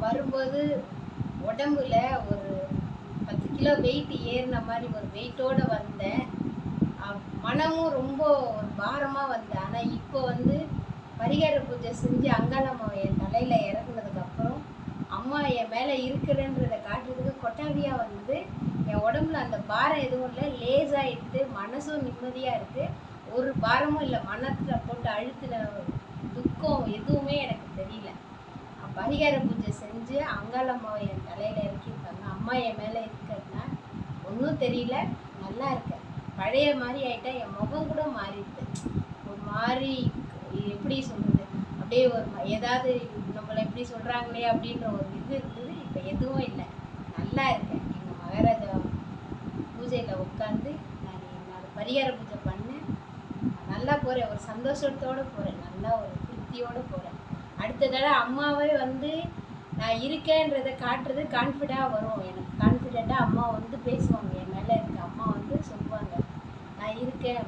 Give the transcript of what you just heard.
வரும்போது உடம்புல ஒரு 10 கிலோ வெயிட் ஏறின மாதிரி ஒரு வெயிட்டோடு வந்தேன். மனமும் ரொம்ப ஒரு பாரமாக வந்தேன். ஆனால் இப்போ பரிகார பூஜை செஞ்சு அங்காளம்மாவை என் தலையில் இறக்குனதுக்கப்புறம் அம்மா என் மேலே இருக்கிறேன்றதை காட்டுறதுக்கு கொட்டாவியாக என் உடம்புல அந்த பாரம் எதுவும் இல்லை, லேசாகிட்டு மனசும் நிம்மதியாக இருக்குது. ஒரு பாரமும் இல்லை, மனத்தில் போட்டு அழுத்தின துக்கம் எதுவுமே எனக்கு தெரியல. பரிகார பூஜை செஞ்சு அங்காளம்மாவை என் தலையில் இறக்கியிருக்காங்க. அம்மா என் மேலே இருக்கிறதுனா ஒன்றும் தெரியல, நல்லா இருக்கேன். பழைய மாதிரி ஆகிட்டேன். என் முகம் கூட மாறிடுது. ஒரு மாதிரி எப்படி சொல்கிறது, அப்படியே ஒரு ஏதாவது நம்மளை எப்படி சொல்கிறாங்களே அப்படின்ற ஒரு இது இருந்தது. இப்போ எதுவும் இல்லை, நல்லா இருக்கேன். எங்கள் மகாராஜா பூஜையில் உட்காந்து நான் என்னோட பரிகார பூஜை பண்ணேன். நல்லா போகிறேன், ஒரு சந்தோஷத்தோடு போகிறேன், நல்லா ஒரு திருப்தியோடு போகிறேன். அடுத்த தடவை அம்மாவே நான் இருக்கேன்றதை காட்டுறது கான்ஃபிடெண்ட்டாக வரும். எனக்கு கான்ஃபிடெண்ட்டாக அம்மா பேசுவாங்க.